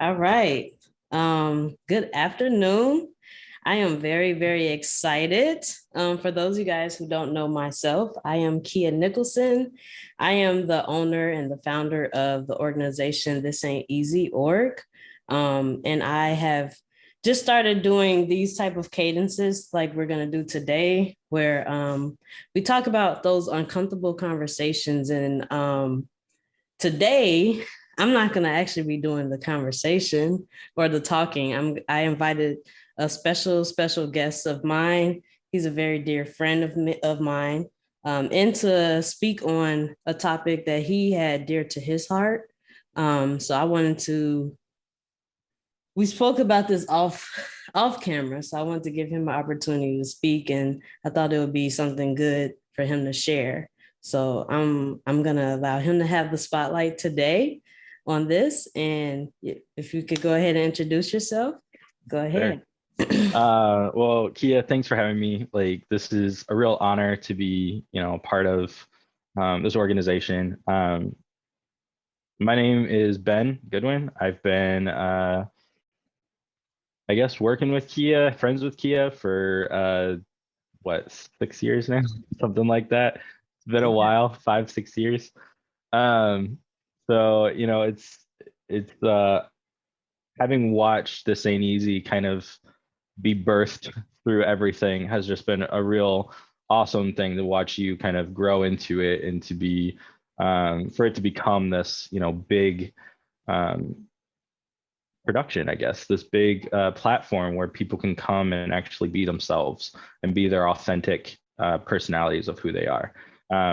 All right. Good afternoon. I am very, very excited. For those of you guys who don't know myself, I am Kia Nicholson. I am the owner and the founder of the organization This Ain't Easy org. And I have just started doing these type of cadences like we're going to do today, where we talk about those uncomfortable conversations. And today, I'm not going to actually be doing the conversation or the talking. I invited a special guest of mine. He's a very dear friend of mine, and to speak on a topic that he had dear to his heart. So I wanted to. We spoke about this off camera, so I wanted to give him an opportunity to speak, and I thought it would be something good for him to share. So I'm gonna allow him to have the spotlight today on this. And if you could go ahead and introduce yourself, go Sure. ahead. Well, Kia, thanks for having me. Like, this is a real honor to be, part of this organization. My name is Ben Goodwin. I've been, I guess, working with Kia, friends with Kia for what, 6 years now, something like that. It's been a while, 5, 6 years. Um, so it's having watched This Ain't Easy kind of be birthed through everything has just been a real awesome thing to watch you kind of grow into it and to be for it to become this big um, production, I guess, this big platform where people can come and actually be themselves and be their authentic personalities of who they are.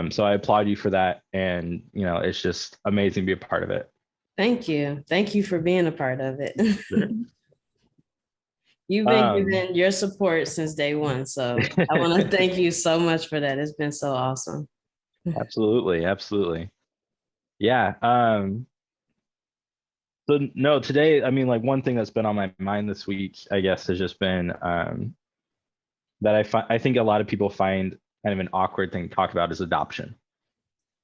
So I applaud you for that, and it's just amazing to be a part of it. Thank you for being a part of it. Sure. You've been Um, giving your support since day one, so I want to thank you so much for that. It's been so awesome. absolutely, absolutely. Yeah. So no, today, I mean, like one thing that's been on my mind this week, I guess, has just been that I think a lot of people find kind of an awkward thing to talk about is adoption.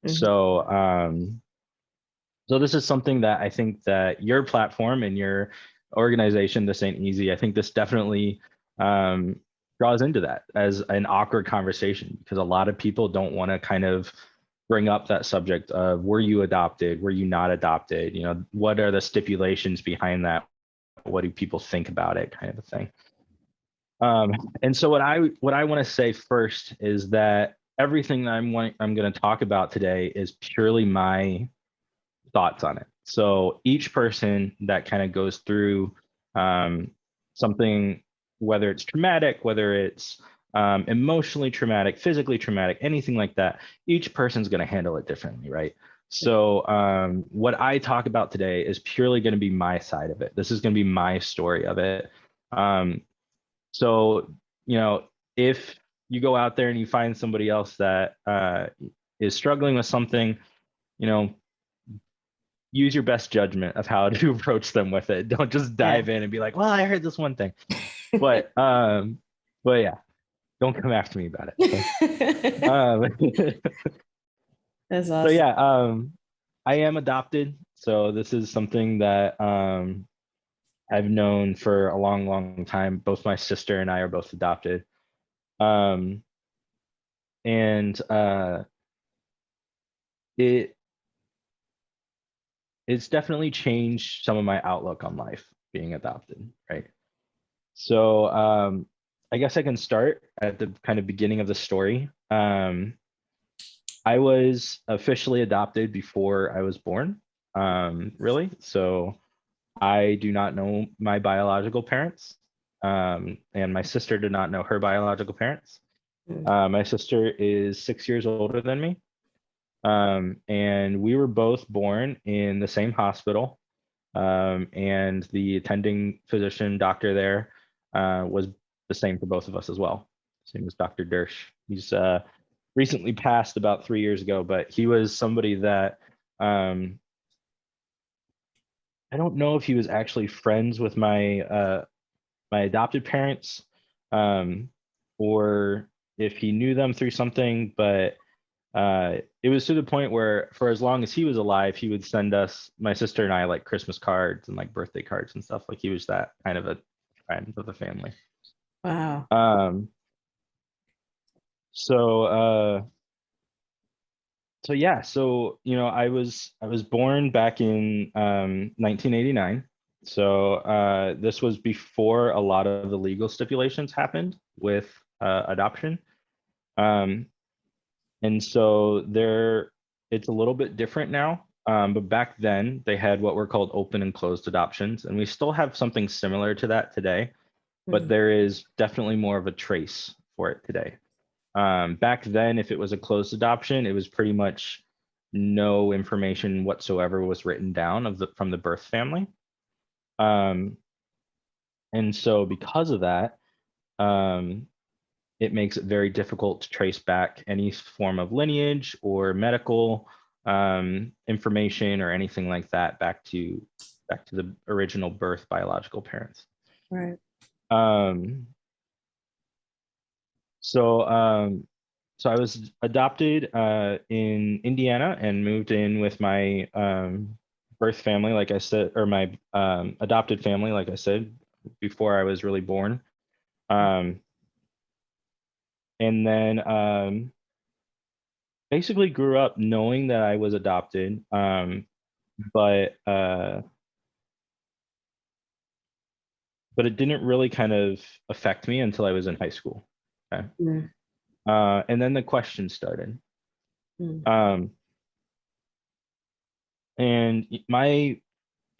Mhm. So so this is something that I think that your platform and your organization, This Ain't Easy, I think this definitely um, draws into that as an awkward conversation because a lot of people don't want to kind of bring up that subject of were you adopted, were you not adopted, what are the stipulations behind that, what do people think about it, kind of a thing. Um, and so what I want to say first is that everything that I'm going to talk about today is purely my thoughts on it. So each person that kind of goes through something, whether it's traumatic, whether it's emotionally traumatic, physically traumatic, anything like that, each person's going to handle it differently, right? So what I talk about today is purely going to be my side of it. This is going to be my story of it. Um, so if you go out there and you find somebody else that is struggling with something, you know, use your best judgment of how to approach them with it. Don't just Yeah. dive in and be like, well, I heard this one thing. But but yeah, don't come after me about it. Okay. That's So awesome. yeah, I am adopted. So this is something that I've known for a long, long time. Both my sister and I are both adopted. Um, and it it's definitely changed some of my outlook on life being adopted, right? So I guess I can start at the kind of beginning of the story. I was officially adopted before I was born, really. So I do not know my biological parents, and my sister did not know her biological parents. My sister is 6 years older than me, and we were both born in the same hospital. And the attending physician doctor there was the same for both of us as well. His name was Dr. Dersh. He's recently passed about 3 years ago, but he was somebody that um, I don't know if he was actually friends with my adopted parents, um, or if he knew them through something, but it was to the point where for as long as he was alive, he would send us, my sister and I, like Christmas cards and like birthday cards and stuff. Like he was that kind of a friend of the family. Wow. Um, so so yeah, so I was born back in 1989. So this was before a lot of the legal stipulations happened with adoption. Um, and so it's a little bit different now. But back then they had what were called open and closed adoptions, and we still have something similar to that today, but Mm. there is definitely more of a trace for it today. Back then, if it was a closed adoption, it was pretty much no information whatsoever was written down from the birth family. Um, and so because of that, um, it makes it very difficult to trace back any form of lineage or medical information or anything like that back to the original birth biological parents. Right. Um, So, so I was adopted in Indiana and moved in with my birth family, like I said, or my adopted family, like I said, before I was really born. Um, and then basically grew up knowing that I was adopted, but but it didn't really kind of affect me until I was in high school. Okay. Mm. And then the questions started. Mm. Um, and my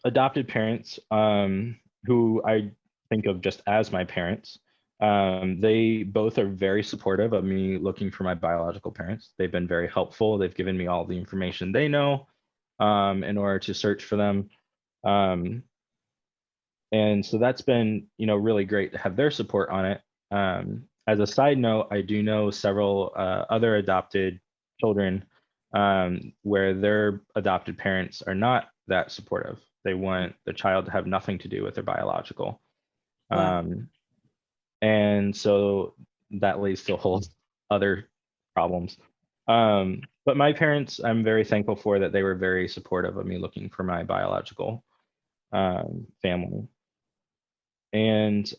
adopted parents, who I think of just as my parents, they both are very supportive of me looking for my biological parents. They've been very helpful. They've given me all the information they know in order to search for them. Um, and so that's been, really great to have their support on it. As a side note, I do know several other adopted children where their adopted parents are not that supportive. They want the child to have nothing to do with their biological. Wow. Um, and so that leads to a whole other problems. But my parents, I'm very thankful for that they were very supportive of me looking for my biological family. And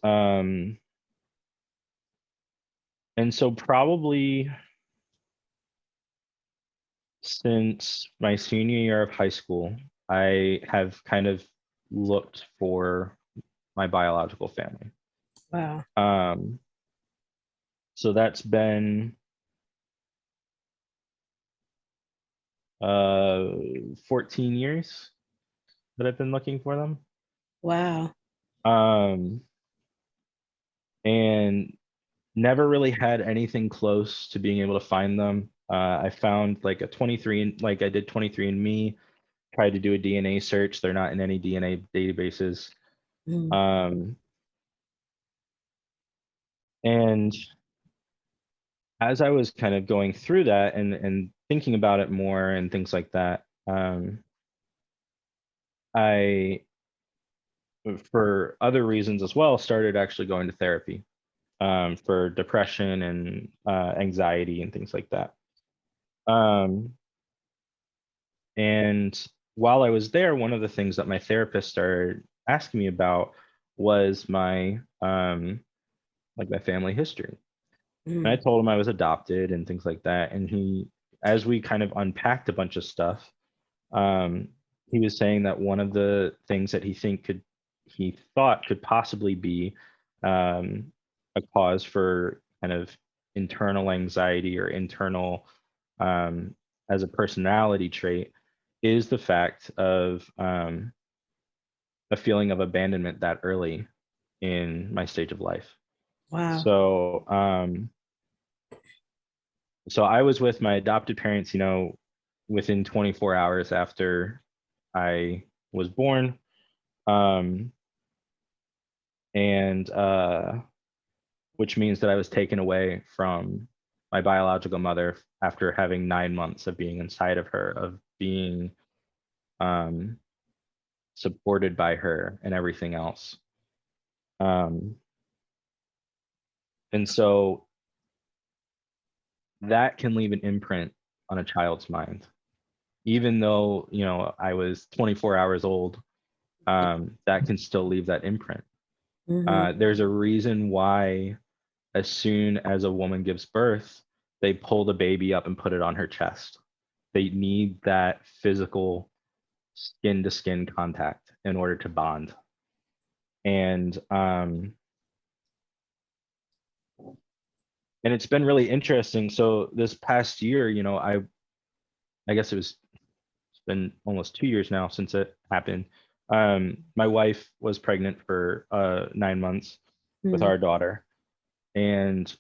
and so probably since my senior year of high school, I have kind of looked for my biological family. Wow. Um, so that's been uh 14 years that I've been looking for them. Wow. Um, and never really had anything close to being able to find them. I found like a 23 and like I did 23 and me, tried to do a DNA search. They're not in any DNA databases. Mm. Um, and as I was kind of going through that and thinking about it more and things like that, I, for other reasons as well, started actually going to therapy for depression and anxiety and things like that. Um, and while I was there, one of the things that my therapist started asking me about was my like my family history. And I Mm. told him I was adopted and things like that. And as we kind of unpacked a bunch of stuff, um, he was saying that one of the things that he thought could possibly be um, a cause for kind of internal anxiety or internal um, as a personality trait is the fact of a feeling of abandonment that early in my stage of life. Wow. So so I was with my adopted parents, within 24 hours after I was born. Um, and which means that I was taken away from my biological mother after having 9 months of being inside of her, of being um, supported by her and everything else. Um, and so that can leave an imprint on a child's mind, even though, I was 24 hours old. That can still leave that imprint. Mm-hmm. There's a reason why as soon as a woman gives birth, they pull the baby up and put it on her chest. They need that physical skin to skin contact in order to bond. And it's been really interesting. So this past year, I guess it's been almost 2 years now since it happened. My wife was pregnant for 9 months with Mm-hmm. our daughter, and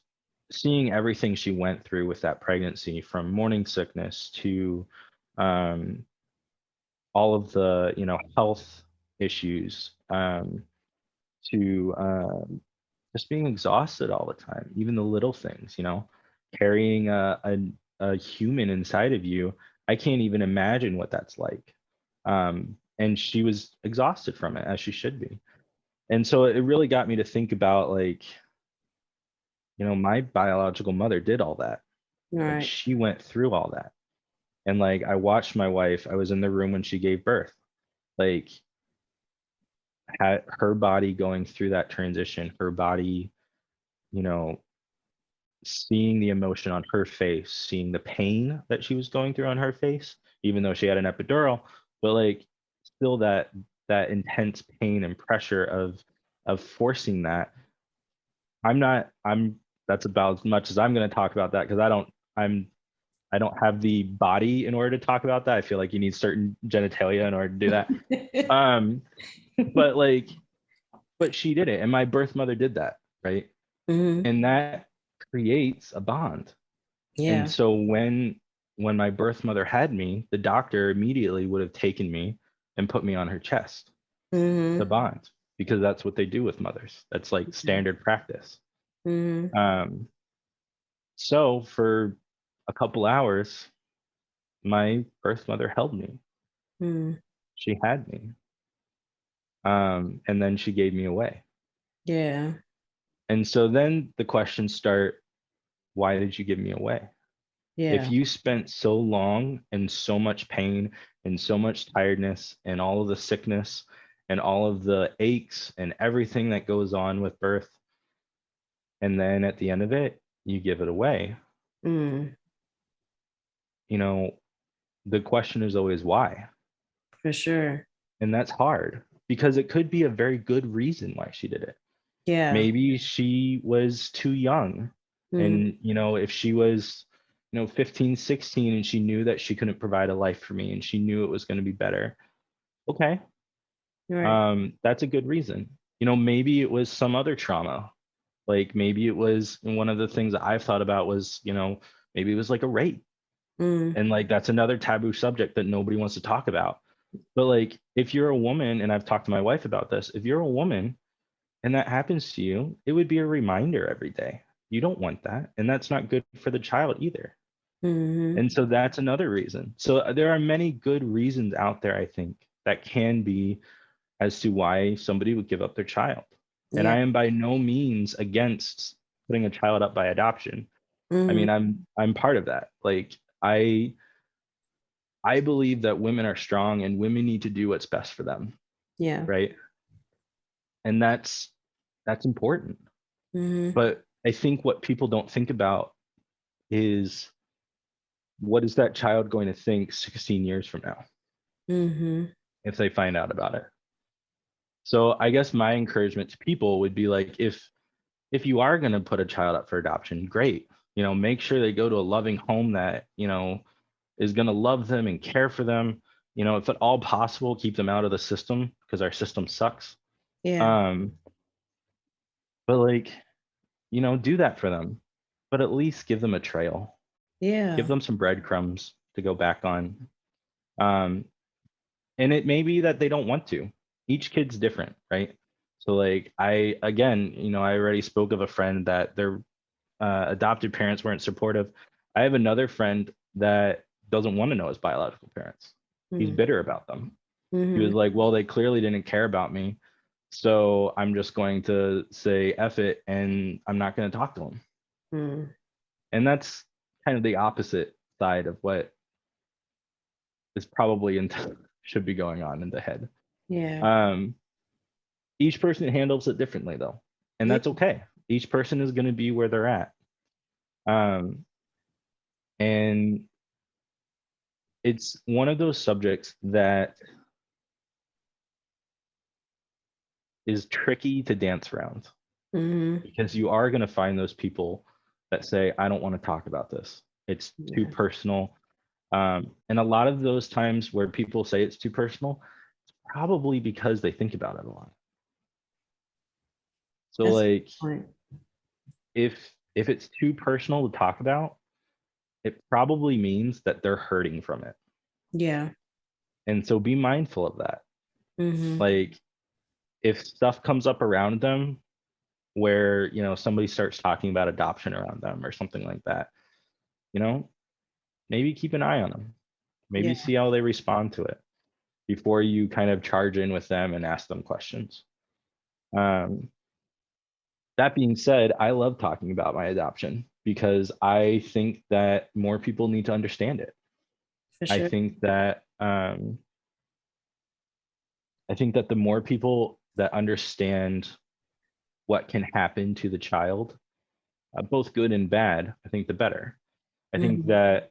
seeing everything she went through with that pregnancy, from morning sickness to um, all of the health issues, to just being exhausted all the time, even the little things, carrying a human inside of you. I can't even imagine what that's like. And she was exhausted from it, as she should be. And so it really got me to think about, like, my biological mother did all that. All Like, right. she went through all that. And like, I watched my wife, I was in the room when she gave birth, like, had her body going through that transition, her body, you know, seeing the emotion on her face, seeing the pain that she was going through on her face, even though she had an epidural, but like, still that intense pain and pressure of forcing that. I'm That's about as much as I'm going to talk about that, because I don't have the body in order to talk about that. I feel like you need certain genitalia in order to do that. Um, but like, but she did it, and my birth mother did that, right? Mm-hmm. And that creates a bond. And Yeah. so when my birth mother had me, the doctor immediately would have taken me and put me on her chest to Mm-hmm. bond, because that's what they do with mothers. That's like standard practice. Mm-hmm. Um, so for a couple hours, my birth mother held me. Mm-hmm. She had me. And then she gave me away. Yeah. And so then the questions start, why did you give me away? If Yeah. you spent so long and so much pain and so much tiredness and all of the sickness and all of the aches and everything that goes on with birth, and then at the end of it, you give it away, Mm, you know, the question is always why. for sure. And that's hard, because it could be a very good reason why she did it. Yeah. Maybe she was too young. Mm, And, if she was, 15, 16, and she knew that she couldn't provide a life for me, and she knew it was going to be better. Okay. right. That's a good reason. Maybe it was some other trauma. Like, maybe it was, and one of the things that I've thought about was, maybe it was like a rape. Mm, And like, that's another taboo subject that nobody wants to talk about. But like, if you're a woman, and I've talked to my wife about this, if you're a woman and that happens to you, it would be a reminder every day. You don't want that. And that's not good for the child either. mm-hmm. And so that's another reason. So there are many good reasons out there, I think, that can be as to why somebody would give up their child. And Yeah. I am by no means against putting a child up by adoption. I Mm, mean, I'm part of that. Like, I believe that women are strong and women need to do what's best for them, yeah. right? And that's important. Mm-hmm. But I think what people don't think about is, what is that child going to think 16 years from now Mm-hmm. if they find out about it? So I guess my encouragement to people would be like, if you are going to put a child up for adoption, great. Make sure they go to a loving home that, is going to love them and care for them. If at all possible, keep them out of the system, because our system sucks. Yeah. Um, but like, do that for them. But at least give them a trail. Give Yeah. them some breadcrumbs to go back on. Um, and it may be that they don't want to. Each kid's different, right? So like, I again, I already spoke of a friend that their adopted parents weren't supportive. I have another friend that doesn't want to know his biological parents. He's Mm, bitter about them. He was mm-hmm. like, well, they clearly didn't care about me, so I'm just going to say F it, and I'm not going to talk to him. Mm, And that's kind of the opposite side of what is probably should be going on in the head. Yeah. Um, each person handles it differently though, and Yeah. that's okay. Each person is going to be where they're at. Um, and it's one of those subjects that is tricky to dance around Mm-hmm. because you are going to find those people that say, I don't want to talk about this. It's too Yeah. personal. And a lot of those times where people say it's too personal, it's probably because they think about it a lot. So That's a like good point. if it's too personal to talk about, it probably means that they're hurting from it. Yeah. And so be mindful of that. Mm-hmm. Like if stuff comes up around them where, somebody starts talking about adoption around them or something like that, you know, maybe keep an eye on them. Maybe Yeah. see how they respond to it before you kind of charge in with them and ask them questions. Um, that being said, I love talking about my adoption because I think that more people need to understand it. For I sure. think that the more people that understand what can happen to the child, both good and bad, I think the better. I think Mm-hmm. that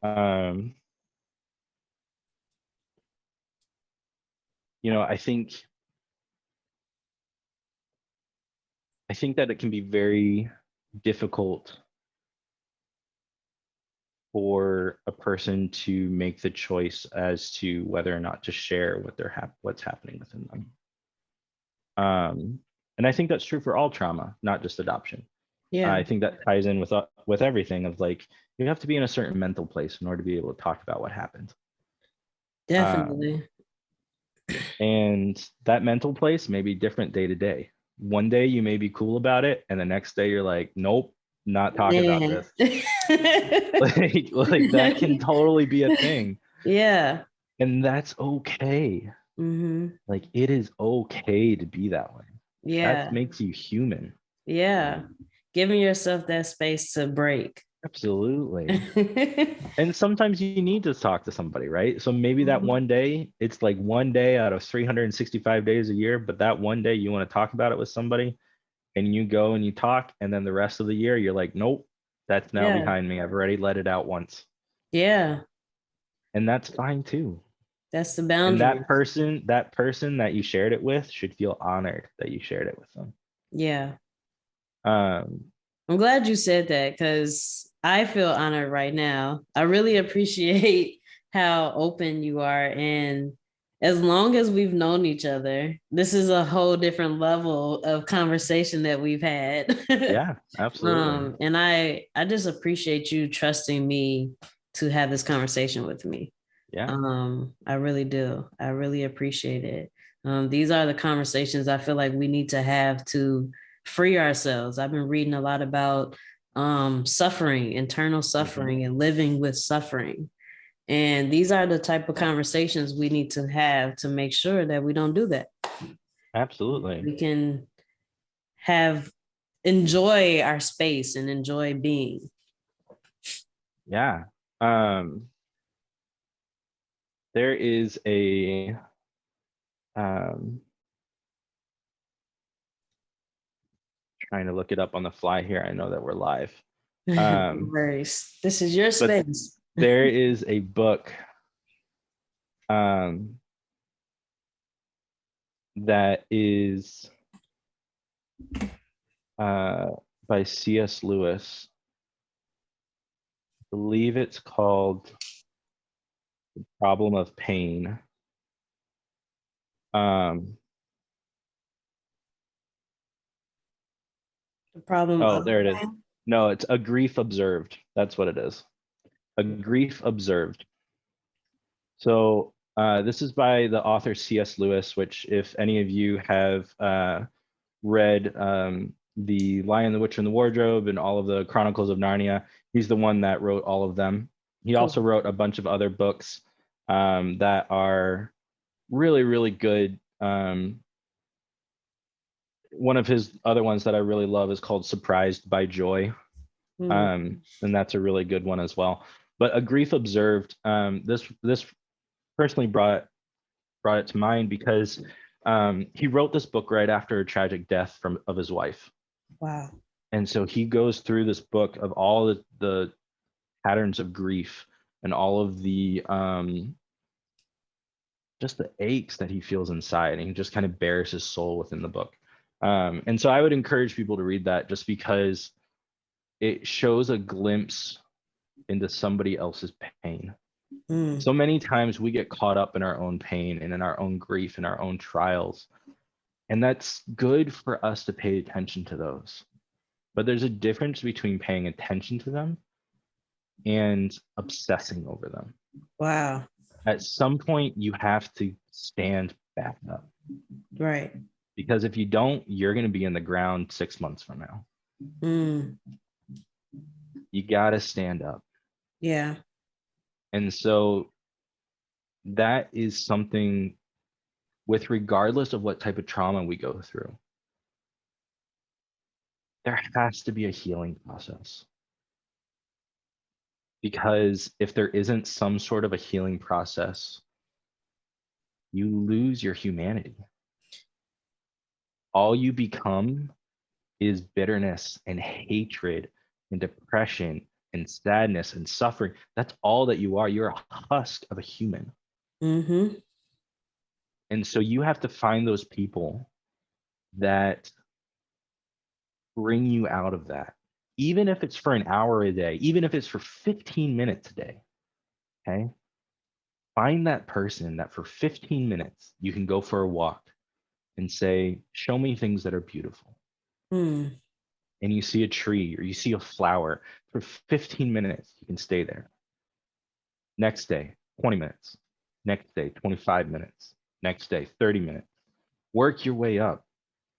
you know, I think that it can be very difficult for a person to make the choice as to whether or not to share what's happening within them. And I think that's true for all trauma, not just adoption. Yeah. I think that ties in with everything of like you have to be in a certain mental place in order to be able to talk about what happened. Um, Definitely. and that mental place may be different day to day. One day you may be cool about it, and the next day you're like, nope, not talking about Man. this. Like that can totally be a thing, Yeah. and that's okay. Mm-hmm. Like it is okay to be that way. That Yeah. makes you human. Yeah. Giving yourself that space to break. Absolutely. And sometimes you need to talk to somebody, right? So maybe that Mhm. one day, it's like one day out of 365 days a year, but that one day you want to talk about it with somebody and you go and you talk, and then the rest of the year you're like, nope, that's now Yeah. behind me. I've already let it out once. Yeah. And that's fine too. That's the And boundary. that person that you shared it with should feel honored that you shared it with them. Yeah. Um, I'm glad you said that because I feel honored right now. I really appreciate how open you are. And as long as we've known each other, this is a whole different level of conversation that we've had. yeah, absolutely. And I just appreciate you trusting me to have this conversation with me. Yeah, I really do. I really appreciate it. These are the conversations I feel like we need to have to free ourselves. I've been reading a lot about suffering, internal hmm, suffering, and living with suffering. And these are the type of conversations we need to have to make sure that we don't do that. absolutely. We can have enjoy our space and enjoy being. Yeah. Um, there is a um, trying to look it up on the fly here. I know that we're live. No Um, worries. This is your but space. there is a book um, that is uh, by C.S. Lewis. I believe it's called Problem of Pain. Um, The problem oh, of there it is. No, it's A Grief Observed. That's what it is. A Grief Observed. So this is by the author C.S. Lewis, which if any of you have read The Lion, the Witch, and the Wardrobe and all of the Chronicles of Narnia, he's the one that wrote all of them. He also cool. wrote a bunch of other books that are really, really good. One of his other ones that I really love is called Surprised by Joy. Hmm. And that's a really good one as well. But a grief observed, this personally brought it to mind because he wrote this book right after a tragic death of his wife. Wow. And so he goes through this book of all the patterns of grief and all of the just the aches that he feels inside, and he just kind of bears his soul within the book. And so I would encourage people to read that just because it shows a glimpse into somebody else's pain. Mm. So many times we get caught up in our own pain and in our own grief and our own trials. And that's good for us to pay attention to those. But there's a difference between paying attention to them and obsessing over them. Wow. At some point, you have to stand back up. Right. Because if you don't, you're going to be in the ground 6 months from now. Mm. You got to stand up. Yeah. And so that is something with regardless of what type of trauma we go through, there has to be a healing process. Because if there isn't some sort of a healing process, you lose your humanity. All you become is bitterness and hatred and depression and sadness and suffering. That's all that you are. You're a husk of a human. Mm-hmm. And so you have to find those people that bring you out of that, even if it's for an hour a day, even if it's for 15 minutes a day. Okay. Find that person that for 15 minutes you can go for a walk and say, show me things that are beautiful. Mm. And you see a tree or you see a flower for 15 minutes, you can stay there. Next day, 20 minutes. Next day, 25 minutes. Next day, 30 minutes. Work your way up.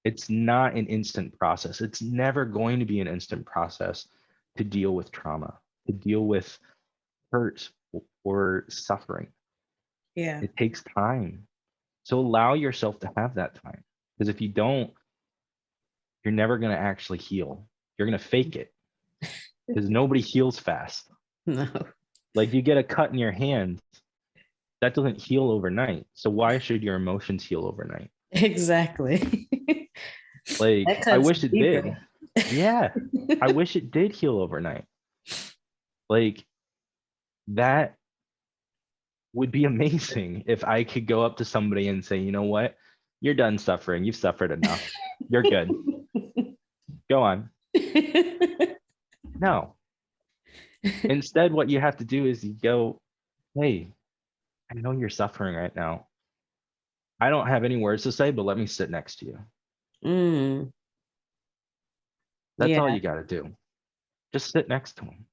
It's not an instant process. It's never going to be an instant process to deal with trauma, to deal with hurt or suffering. Yeah. It takes time. So allow yourself to have that time. Because if you don't, you're never going to actually heal. You're going to fake it because nobody heals fast. No. Like you get a cut in your hand, that doesn't heal overnight. So why should your emotions heal overnight? Exactly. That Like I cuts wish it did. deeper. Yeah. I wish it did heal overnight. Like that would be amazing if I could go up to somebody and say, you know what? You're done suffering. You've suffered enough. You're good. Go on. No. Instead, what you have to do is you go, hey, I know you're suffering right now. I don't have any words to say, but let me sit next to you. Mm. That's all Yeah. you got to do. Just sit next to him.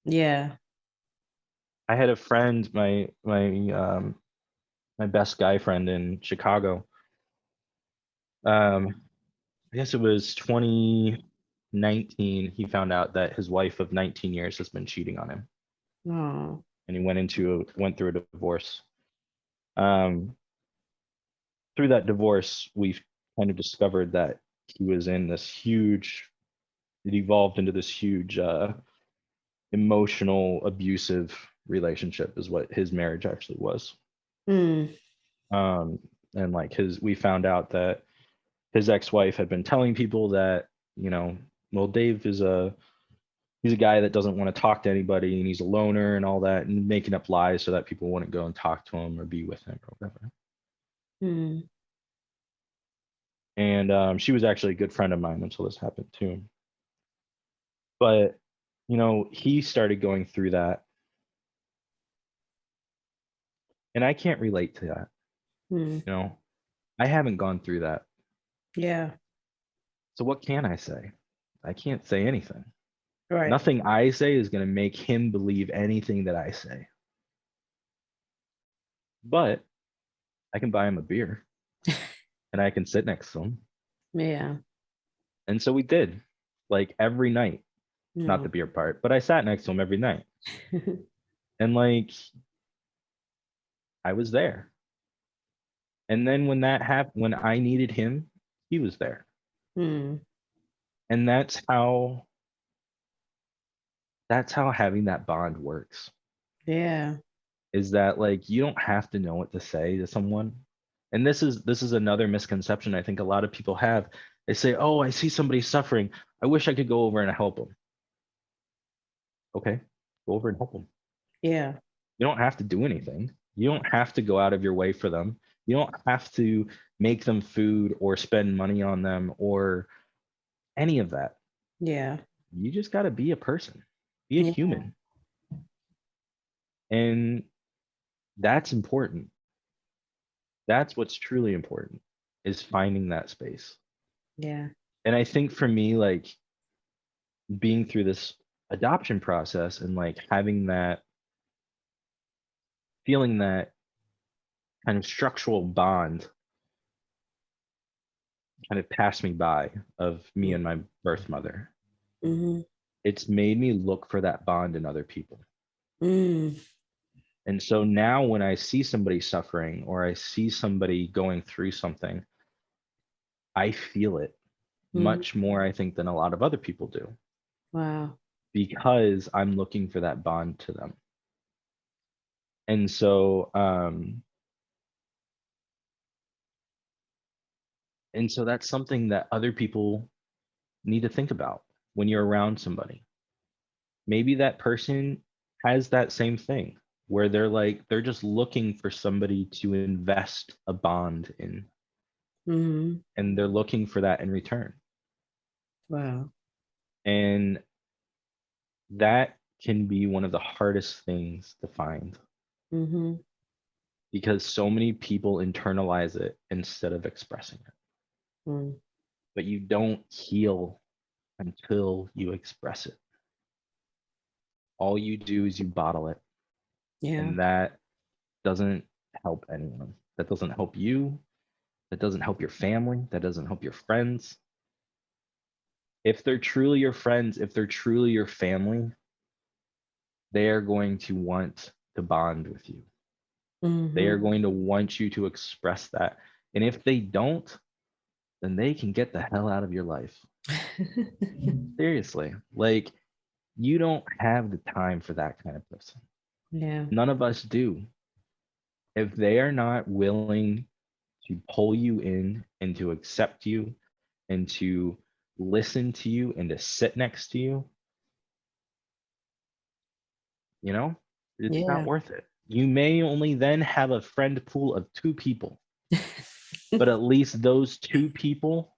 Yeah. I had a friend, my best guy friend in Chicago. I guess it was 2019. He found out that his wife of 19 years has been cheating on him, Oh. and he went through a divorce. Um, Through that divorce, we kind of discovered that he was in this huge. It evolved into this huge emotional abusive relationship, is what his marriage actually was. Mm. Um, and like we found out that his ex-wife had been telling people that, you know, well, Dave is he's a guy that doesn't want to talk to anybody and he's a loner and all that, and making up lies so that people wouldn't go and talk to him or be with him or whatever. Mm. And she was actually a good friend of mine until this happened to him. But you know, he started going through that, and I can't relate to that. Mm. You know, I haven't gone through that. Yeah. So what can I say? I can't say anything. Right. Nothing I say is going to make him believe anything that I say. But I can buy him a beer and I can sit next to him. Yeah. And so we did, like every night, not the No. beer part, but I sat next to him every night. And like I was there. And then when that happened, when I needed him, he was there. Mm. And that's how That's how having that bond works. Yeah. Is that like you don't have to know what to say to someone. And this is another misconception I think a lot of people have. They say, "Oh, I see somebody suffering. I wish I could go over and help them." Okay, go over and help them. Yeah. You don't have to do anything. You don't have to go out of your way for them. You don't have to make them food or spend money on them or any of that. Yeah. You just got to be a person, be a Yeah. human. And that's important. That's what's truly important is finding that space. Yeah. And I think for me, like being through this adoption process and like having that feeling that kind of structural bond kind of passed me by of me and my birth mother. Mm-hmm. It's made me look for that bond in other people. Mm. And so now when I see somebody suffering or I see somebody going through something, I feel it Mm. much more, I think, than a lot of other people do Wow. because I'm looking for that bond to them. And so, that's something that other people need to think about when you're around somebody. Maybe that person has that same thing where they're just looking for somebody to invest a bond in Mm-hmm. and they're looking for that in return. Wow. And that can be one of the hardest things to find Mm-hmm. because so many people internalize it instead of expressing it. Mm. But you don't heal until you express it. All you do is you bottle it, Yeah. and that doesn't help anyone. That doesn't help you. That doesn't help your family. That doesn't help your friends. If they're truly your friends, if they're truly your family, they are going to want to bond with you. They are Mm-hmm. going to want you to express that. And if they don't, then they can get the hell out of your life. Seriously. Like, you don't have the time for that kind of person. Yeah. None of us do. If they are not willing to pull you in and to accept you and to listen to you and to sit next to you, you know, it's not Yeah. worth it. You may only then have a friend pool of two people, but at least those two people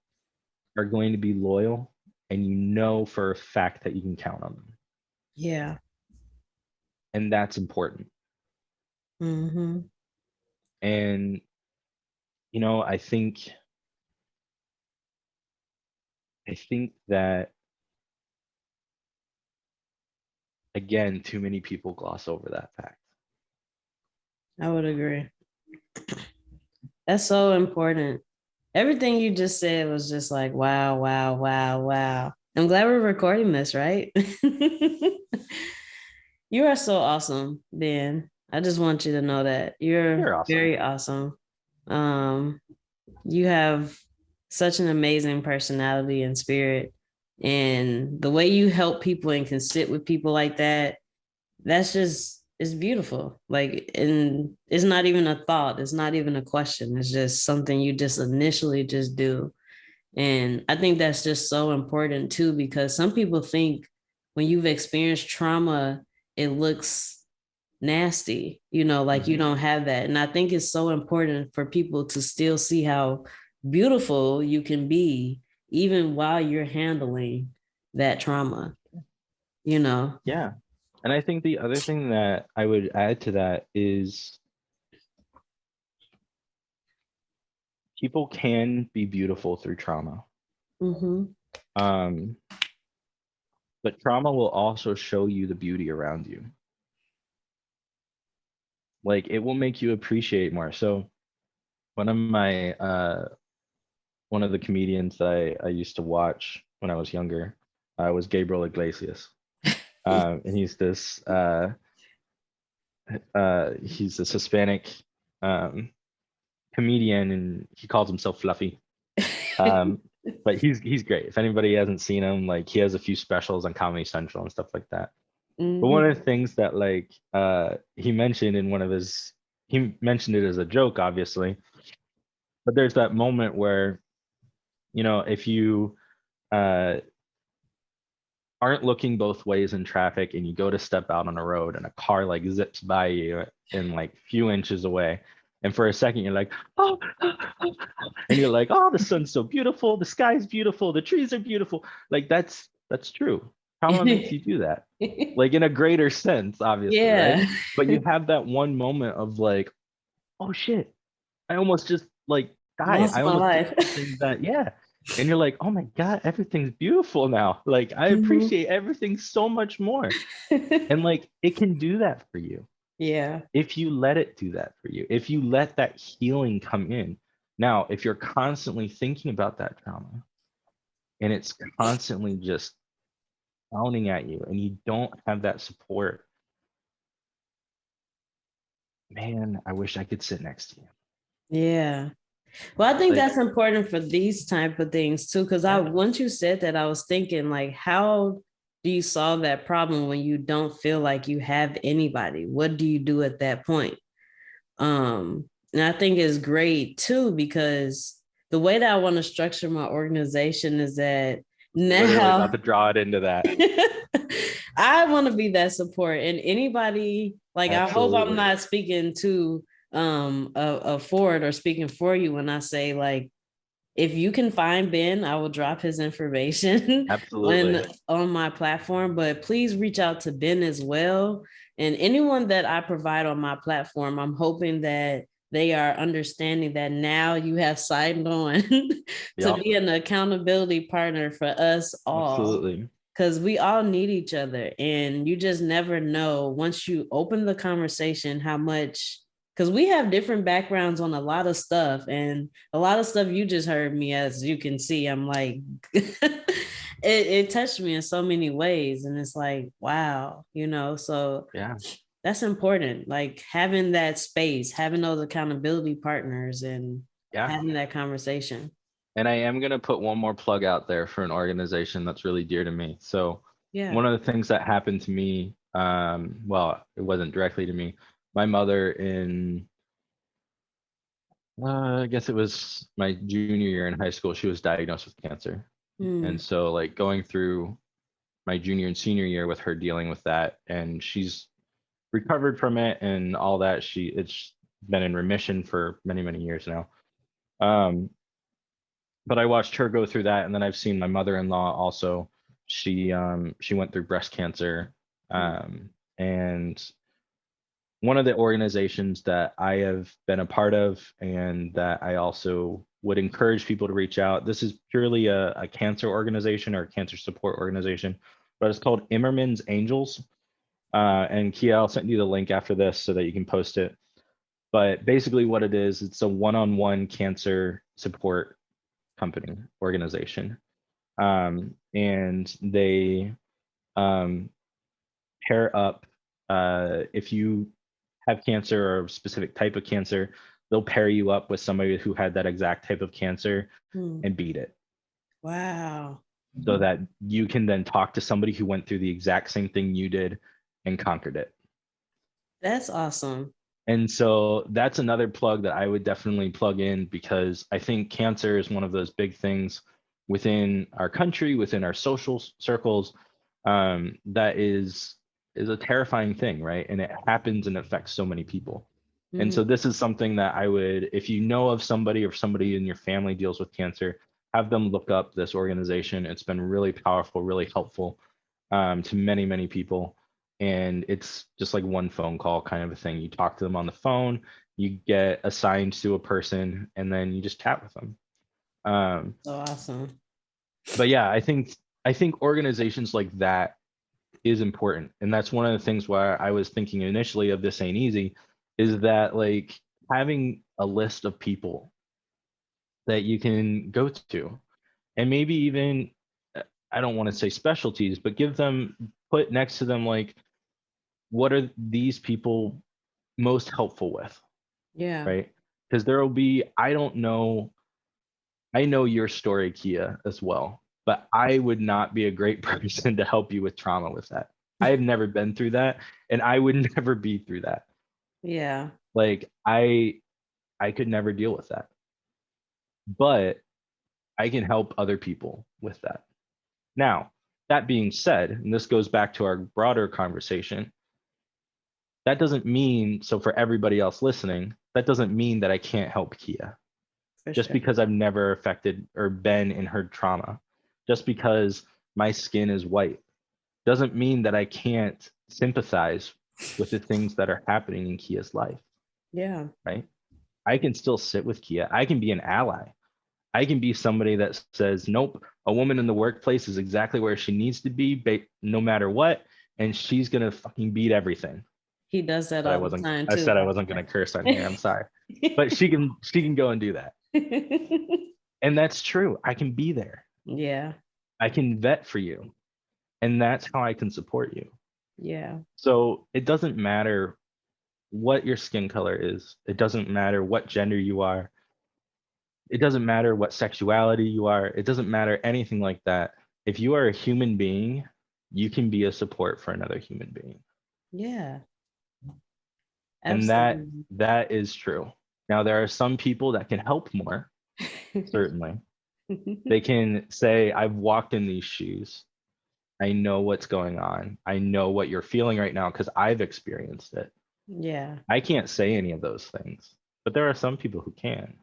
are going to be loyal and you know for a fact that you can count on them. Yeah. And that's important. Mm-hmm. And, you know, I think that again, too many people gloss over that fact. I would agree. That's so important. Everything you just said was just like, wow, wow, wow, wow. I'm glad we're recording this, right? You are so awesome, Ben. I just want you to know that you're You're awesome. very awesome. Um, you have such an amazing personality and spirit, and the way you help people and can sit with people like that, that's just it's beautiful. Like, and it's not even a thought, it's not even a question, it's just something you just initially just do. And I think that's just so important too, because some people think when you've experienced trauma, it looks nasty, like you Mm-hmm. don't have that. And I think it's so important for people to still see how beautiful you can be, even while you're handling that trauma, you know? Yeah. And I think the other thing that I would add to that is people can be beautiful through trauma. Mm-hmm. Um, but trauma will also show you the beauty around you. Like it will make you appreciate more. So one of my one of the comedians that I used to watch when I was younger was Gabriel Iglesias. And he's this Hispanic um, comedian and he calls himself Fluffy. But he's great. If anybody hasn't seen him, like he has a few specials on Comedy Central and stuff like that. But one Hmm. of the things that like he mentioned in he mentioned it as a joke, obviously, but there's that moment where, if you uh aren't looking both ways in traffic and you go to step out on a road and a car like zips by you in like few inches away, and for a second you're like, oh, and you're like, oh, the sun's so beautiful, the sky's beautiful, the trees are beautiful. Like that's true. Trauma makes you do that, like in a greater sense, obviously, right? Yeah. But you have that one moment of like, oh shit, I almost just like died. Lost I my almost did life. something that, yeah. And you're like, oh my God, everything's beautiful now. Like, I Mhm. appreciate everything so much more. And like, it can do that for you Yeah. if you let it do that for you, if you let that healing come in. Now, if you're constantly thinking about that trauma and it's constantly just pounding at you and you don't have that support, man, I wish I could sit next to you. Yeah. Well, I think Like, that's important for these type of things too. Cause yeah, once you said that, I was thinking like, how do you solve that problem when you don't feel like you have anybody? What do you do at that point? And I think it's great too, because the way that I want to structure my organization is that literally about now to draw it into that. I want to be that support. And anybody, like, I hope I'm Absolutely. not speaking to for it or speaking for you when I say like, if you can find Ben, I will drop his information Absolutely. on my platform, but please reach out to Ben as well. And anyone that I provide on my platform, I'm hoping that they are understanding that now you have signed on to Yep. be an accountability partner for us all, Absolutely. because we all need each other. And you just never know once you open the conversation how much, because we have different backgrounds on a lot of stuff. And a lot of stuff you just heard me, as you can see, I'm like, it touched me in so many ways. And it's like, wow, so Yeah. that's important. Like having that space, having those accountability partners and Yeah. having that conversation. And I am going to put one more plug out there for an organization that's really dear to me. So, Yeah. one of the things that happened to me, well, it wasn't directly to me. My mother, in, I guess it was my junior year in high school, she was diagnosed with cancer. And Mm. so, like, going through my junior and senior year with her dealing with that, and she's recovered from it and all that. It's been in remission for many, many years now. Um, but I watched her go through that, and then I've seen my mother-in-law also. She went through breast cancer, and one of the organizations that I have been a part of, and that I also would encourage people to reach out. This is purely a cancer organization or a cancer support organization, but it's called Imerman's Angels. And Kia, I'll send you the link after this so that you can post it. But basically, what it is, it's a one-on-one cancer support company organization, and they um, pair up. If you have cancer or a specific type of cancer, they'll pair you up with somebody who had that exact type of cancer Mm. and beat it, Wow. so that you can then talk to somebody who went through the exact same thing you did and conquered it. That's awesome. And so that's another plug that I would definitely plug in, because I think cancer is one of those big things within our country, within our social circles, that is a terrifying thing, right? And it happens and affects so many people. And so Mhm. this is something that I would, if you know of somebody or somebody in your family deals with cancer, have them look up this organization. It's been really powerful, really helpful, to many, many people. And it's just like one phone call kind of a thing. You talk to them on the phone, you get assigned to a person, and then you just chat with them. Um, So awesome. but yeah, I think organizations like that is important, and that's one of the things where I was thinking initially of This Ain't Easy, is that like having a list of people that you can go to, and maybe even, I don't want to say specialties, but put next to them like, what are these people most helpful with, Yeah. right? Because there will be, I don't know, I know your story, Kia, as well, but I would not be a great person to help you with trauma with that. I have never been through that, and I would never be through that. Yeah. Like I could never deal with that. But I can help other people with that. Now, that being said, and this goes back to our broader conversation, that doesn't mean, so for everybody else listening, that doesn't mean that I can't help Kia. For Just sure. because I've never affected or been in her trauma, just because my skin is white, doesn't mean that I can't sympathize with the things that are happening in Kia's life, Yeah. right? I can still sit with Kia. I can be an ally. I can be somebody that says, nope, a woman in the workplace is exactly where she needs to be, no matter what, and she's gonna fucking beat everything. He does that But all the time I too, said I by wasn't the gonna curse on here. I'm sorry. way. But she can go and do that. And that's true. I can be there. Yeah. I can vet for you. And that's how I can support you. Yeah. So it doesn't matter what your skin color is. It doesn't matter what gender you are. It doesn't matter what sexuality you are. It doesn't matter anything like that. If you are a human being, you can be a support for another human being. Yeah. And Absolutely. that is true. Now there are some people that can help more, certainly. They can say, I've walked in these shoes. I know what's going on. I know what you're feeling right now because I've experienced it. Yeah. I can't say any of those things, but there are some people who can.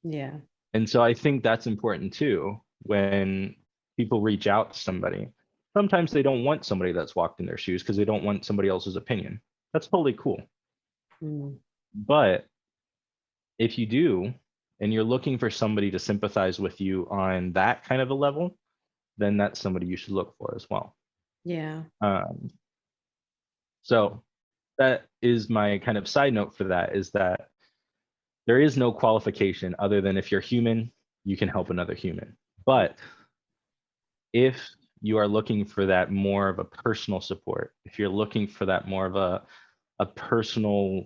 Yeah. And so I think that's important too when people reach out to somebody. Sometimes they don't want somebody that's walked in their shoes because they don't want somebody else's opinion. That's totally cool. Mm. But if you do, and you're looking for somebody to sympathize with you on that kind of a level, then that's somebody you should look for as well. Yeah. Um, so that is my kind of side note for that is that there is no qualification other than if you're human, you can help another human. But if you are looking for that more of a personal support, if you're looking for that more of a personal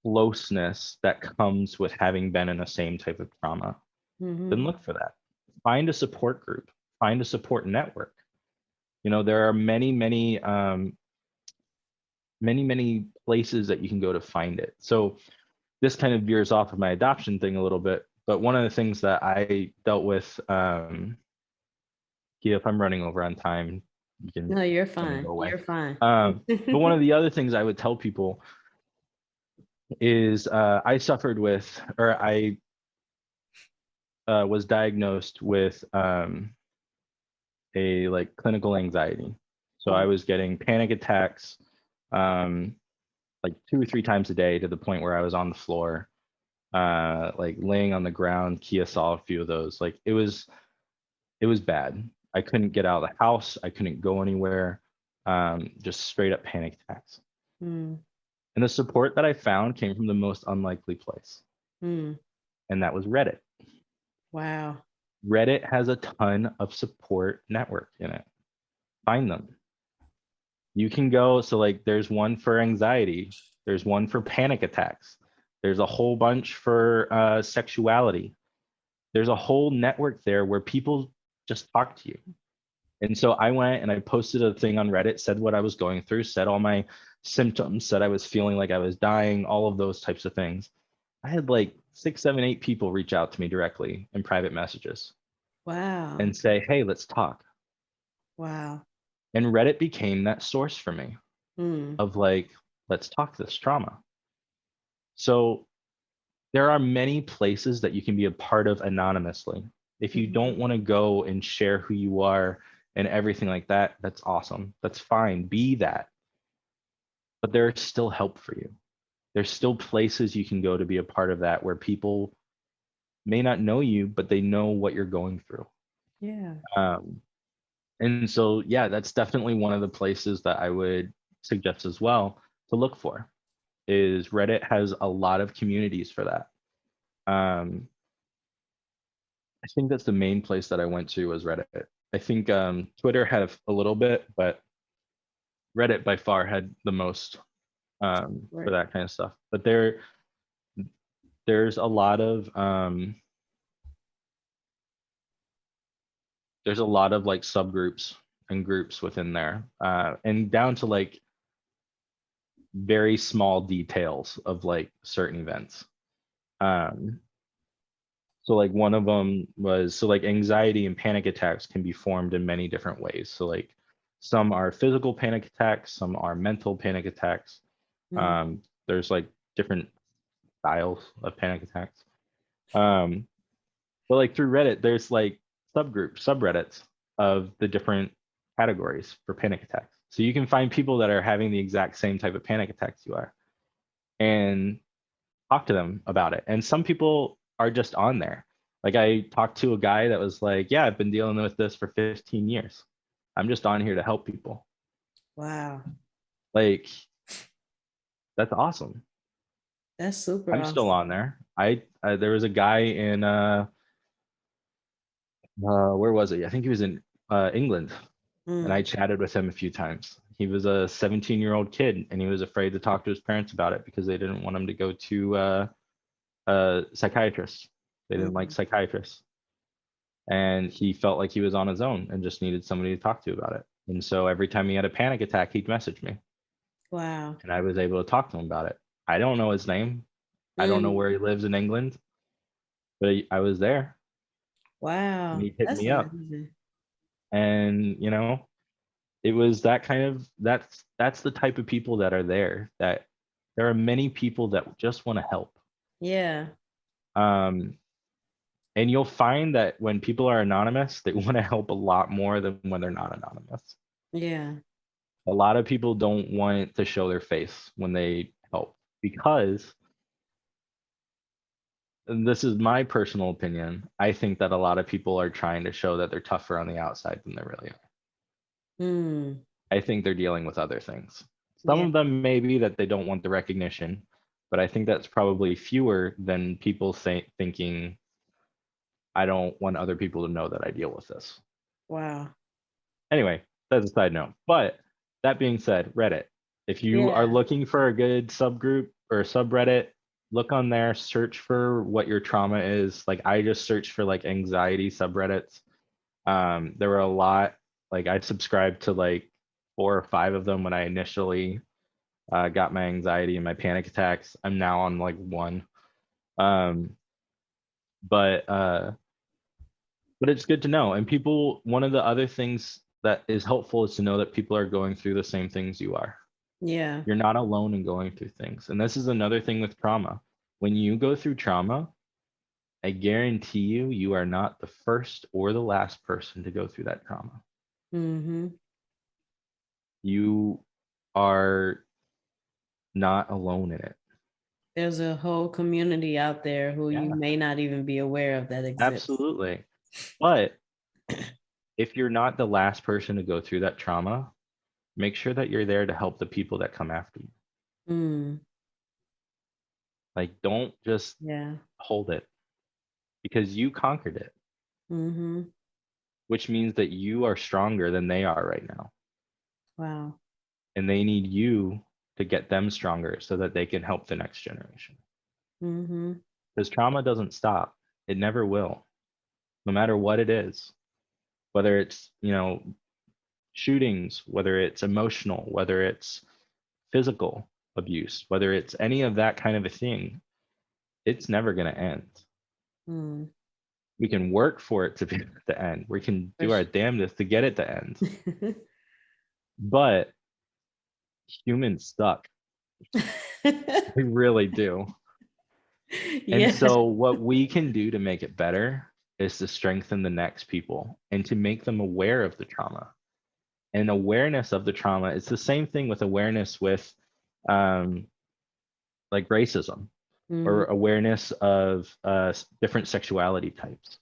closeness that comes with having been in the same type of trauma, then Mm-hmm. look for that. Find a support group, find a support network. You know, there are many places that you can go to find it. So this kind of veers off of my adoption thing a little bit, but one of the things that I dealt with, yeah, if I'm running over on time, you can No, you're tell me to fine. go away. You're fine. But one of the other things I would tell people is I suffered with, or I was diagnosed with a like clinical anxiety. So I was getting panic attacks um, like 2 or 3 times a day to the point where I was on the floor, like laying on the ground. Kia saw a few of those. Like it was bad. I couldn't get out of the house. I couldn't go anywhere. Just straight up panic attacks. Mm. And the support that I found came from the most unlikely place, Mm. and that was Reddit. Wow. Reddit has a ton of support network in it. Find them. You can go, so like there's one for anxiety, there's one for panic attacks, there's a whole bunch for sexuality. There's a whole network there where people just talk to you. And so I went and I posted a thing on Reddit, said what I was going through, said all my symptoms, said I was feeling like I was dying, all of those types of things. I had like 6, 7, 8 people reach out to me directly in private messages Wow. and say, hey, let's talk. Wow. And Reddit became that source for me Mm. of like, let's talk this trauma. So there are many places that you can be a part of anonymously. If you Mm-hmm. don't want to go and share who you are and everything like that, that's awesome. That's fine. Be that. But there's still help for you. There's still places you can go to be a part of that where people may not know you, but they know what you're going through. Yeah. Um, and so, yeah, that's definitely one of the places that I would suggest as well to look for is Reddit has a lot of communities for that. Um, I think that's the main place that I went to was Reddit. I think Twitter had a little bit, but Reddit by far had the most for Right. that kind of stuff. But there's a lot of there's a lot of like subgroups and groups within there, and down to like very small details of like certain events. Um, so like one of them was, so like anxiety and panic attacks can be formed in many different ways. So like some are physical panic attacks, some are mental panic attacks. Mm. There's like different styles of panic attacks. Um, but like through Reddit, there's like subgroups, subreddits of the different categories for panic attacks. So you can find people that are having the exact same type of panic attacks you are and talk to them about it. And some people are just on there. Like I talked to a guy that was like, yeah, I've been dealing with this for 15 years. I'm just on here to help people. Wow. Like, that's awesome. That's super I'm still awesome. on there. There was a guy in where was he? I think he was in England, and I Mm. chatted with him a few times. He was a 17-year-old kid, and he was afraid to talk to his parents about it because they didn't want him to go to a psychiatrist. They didn't like Mm. psychiatrists, and he felt like he was on his own and just needed somebody to talk to about it. And so every time he had a panic attack, he'd message me, Wow. and I was able to talk to him about it. I don't know his name. I don't know Mm. where he lives in England, but I was there, and Wow. he hit That's me up. amazing. And it was that kind of, that's the type of people that are there. That there are many people that just want to help. Yeah. Um, and you'll find that when people are anonymous, they want to help a lot more than when they're not anonymous. Yeah. A lot of people don't want to show their face when they help because, and this is my personal opinion, I think that a lot of people are trying to show that they're tougher on the outside than they really are. Mm. I think they're dealing with other things. Some Yeah. of them may be that they don't want the recognition, but I think that's probably fewer than people thinking, I don't want other people to know that I deal with this. Wow. Anyway, that's a side note. But that being said, Reddit. If you are Yeah. looking for a good subgroup or subreddit, look on there, search for what your trauma is. Like I just searched for like anxiety subreddits. There were a lot, like I subscribed to like 4 or 5 of them when I initially got my anxiety and my panic attacks. I'm now on like one. Um, but it's good to know. And people, one of the other things that is helpful is to know that people are going through the same things you are. Yeah. You're not alone in going through things. And this is another thing with trauma. When you go through trauma, I guarantee you, you are not the first or the last person to go through that trauma. Mm-hmm. You are not alone in it. There's a whole community out there who you Yeah, may not even be aware of that exists. absolutely. But if you're not the last person to go through that trauma, make sure that you're there to help the people that come after you. Mm. Like, don't just Yeah. hold it because you conquered it, Mm-hmm. which means that you are stronger than they are right now. Wow. And they need you to get them stronger so that they can help the next generation. Mm-hmm. Because trauma doesn't stop, it never will, no matter what it is, whether it's, shootings, whether it's emotional, whether it's physical abuse, whether it's any of that kind of a thing, it's never going to end. Mm. We can work for it to be at the end. We can For do our damnedest to get it to end. sure. But humans suck. We really do. And Yeah. so what we can do to make it better is to strengthen the next people and to make them aware of the trauma. And awareness of the trauma, it's the same thing with awareness with um, like racism Mm. or awareness of different sexuality types.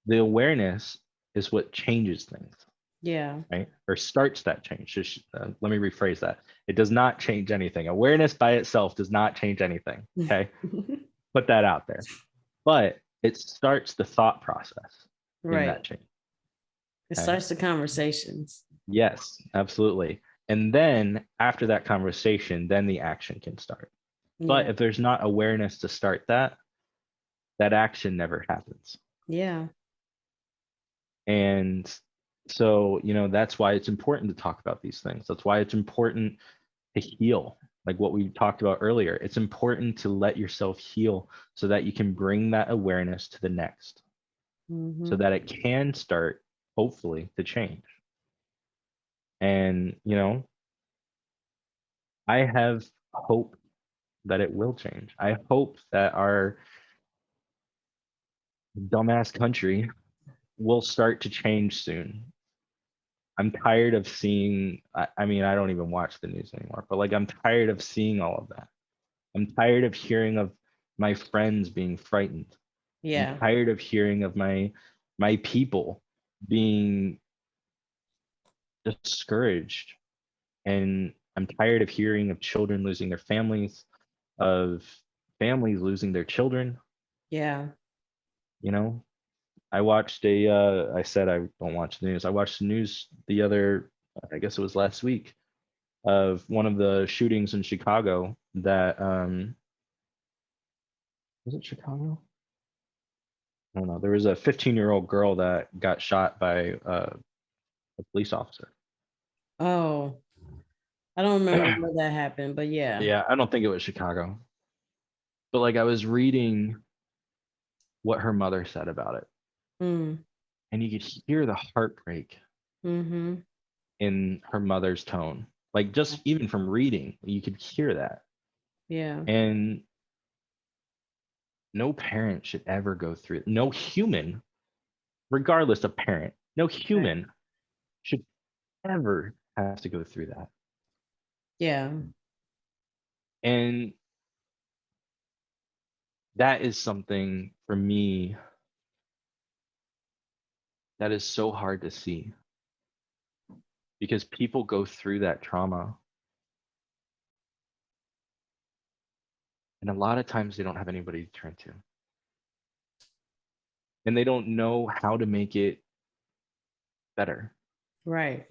The awareness is what changes things, Yeah. right? Or starts that change. Let me rephrase that. It does not change anything. Awareness by itself does not change anything. Okay. Put that out there. But it starts the thought process in Right. that change. It Okay. starts the conversations. Yes, absolutely. And then after that conversation, then the action can start. But Yeah. if there's not awareness to start that, that action never happens. Yeah. And So, that's why it's important to talk about these things. That's why it's important to heal. Like what we talked about earlier, it's important to let yourself heal so that you can bring that awareness to the next, so Mm-hmm. that it can start, hopefully, to change. And, I have hope that it will change. I hope that our dumbass country will start to change soon. I'm tired of seeing, I mean, I don't even watch the news anymore, but like I'm tired of seeing all of that. I'm tired of hearing of my friends being frightened. I'm Yeah. tired of hearing of my people being discouraged. And I'm tired of hearing of children losing their families, of families losing their children, Yeah. you know. I said I don't watch the news. I watched the news I guess it was last week, of one of the shootings in Chicago that was it Chicago? I don't know. There was a 15-year-old girl that got shot by a police officer. Oh, I don't remember where that happened, but yeah. Yeah, I don't think it was Chicago. But like I was reading what her mother said about it, Mm. and you could hear the heartbreak Mm-hmm. in her mother's tone. Like just even from reading, you could hear that. Yeah. And no parent should ever go through it. No human, regardless of parent, no Right. human should ever have to go through that. Yeah. And that is something for me that is so hard to see, because people go through that trauma, and a lot of times they don't have anybody to turn to, and they don't know how to make it better. Right.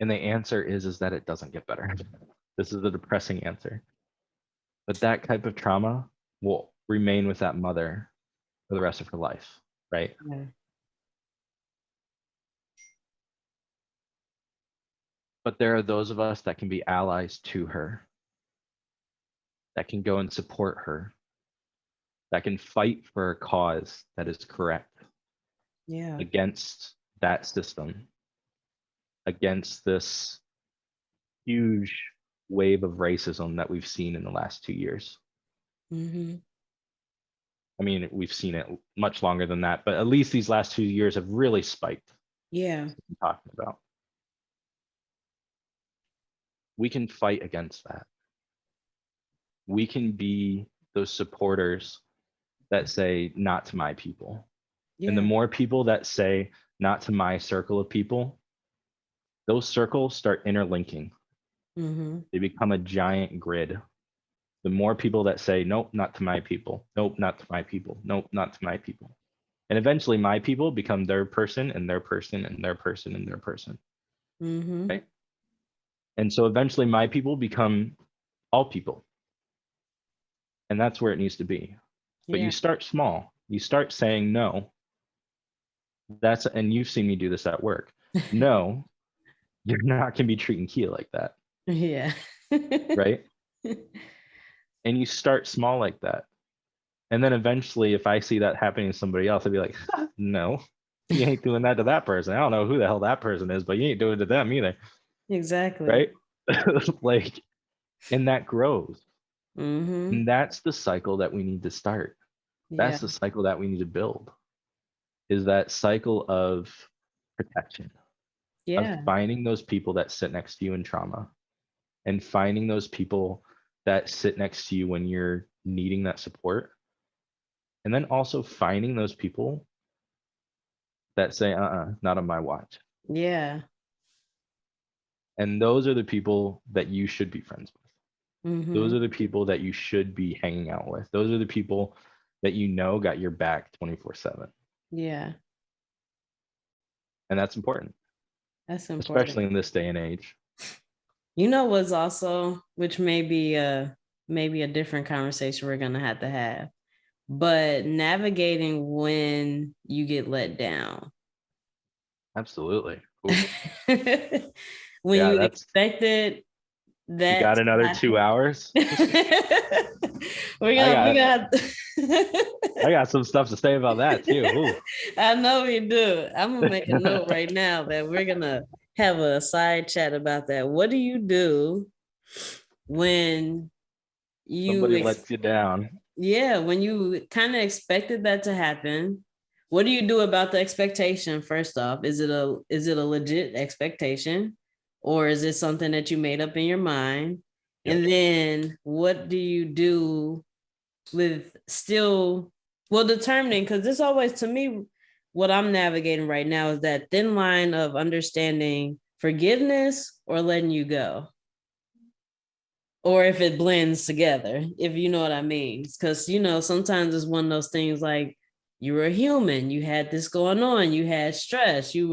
And the answer is that it doesn't get better. This is the depressing answer. But that type of trauma will remain with that mother for the rest of her life, right? Yeah. But there are those of us that can be allies to her, that can go and support her, that can fight for a cause that is correct Yeah. against that system, against this huge wave of racism that we've seen in the last 2 years. Mm-hmm. I mean, we've seen it much longer than that, but at least these last 2 years have really spiked. Yeah. I'm talking about. We can fight against that. We can be those supporters that say, not to my people. And the Yeah. more people that say, not to my circle of people, those circles start interlinking. Mm-hmm. They become a giant grid. The more people that say, nope, not to my people, nope, not to my people, nope, not to my people. And eventually my people become their person and their person and their person and their person. Mm-hmm. Right. And so eventually my people become all people. And that's where it needs to be. But you Yeah. start small. You start saying no. And you've seen me do this at work. No, you're not gonna be treating Kia like that. Yeah. Right. And you start small like that. And then eventually, if I see that happening to somebody else, I'd be like, no, you ain't doing that to that person. I don't know who the hell that person is, but you ain't doing it to them either. Exactly. Right. Like, and that grows. Mm-hmm. And that's the cycle that we need to start. Yeah. That's the cycle that we need to build, is that cycle of protection, of Yeah. finding those people that sit next to you in trauma, and finding those people that sit next to you when you're needing that support. And then also finding those people that say, not on my watch. Yeah. And those are the people that you should be friends with. Those Mm-hmm. are the people that you should be hanging out with. Those are the people that got your back 24/7. Yeah. And that's important, That's important. especially in this day and age. You know what's also, which may be maybe a different conversation we're gonna have to have. but navigating when you get let down. Absolutely. Ooh. When Yeah, you that's, expected you that got to another happen. 2 hours? we're I gonna we're got gonna I got some stuff to say about that too. Ooh. I know we do. I'm gonna make a note right now that we're gonna have a side chat about that. What do you do when Somebody you lets you down. yeah, when you kind of expected that to happen? What do you do about the expectation? First off, is it a legit expectation, or is it something that you made up in your mind? Yep. And then what do you do with still well determining, because this always to me what I'm navigating right now is that thin line of understanding forgiveness or letting you go, or if it blends together, if you know what I mean. Because sometimes it's one of those things like you were a human, you had this going on, you had stress, you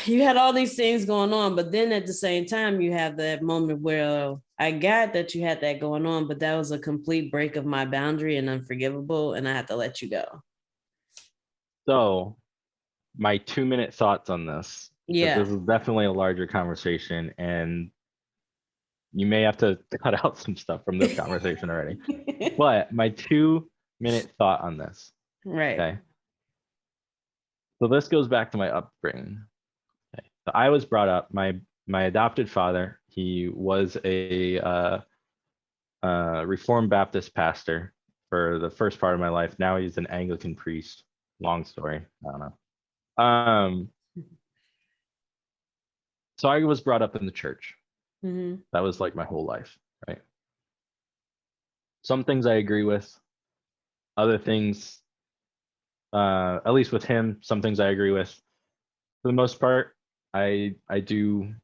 had all these things going on, but then at the same time you have that moment where I got that you had that going on, but that was a complete break of my boundary and unforgivable, and I have to let you go. So my 2 minute thoughts on this, because this Yeah. is definitely a larger conversation, and you may have to cut out some stuff from this conversation already. But my 2 minute thought on this. Right. Okay. So this goes back to my upbringing. Okay. So I was brought up, my adopted father, he was a Reformed Baptist pastor for the first part of my life. Now he's an Anglican priest. Long story. I don't know. So I was brought up in the church. Mm-hmm. That was like my whole life, right? Some things I agree with, other things, at least with him, some things I agree with. For the most part, I do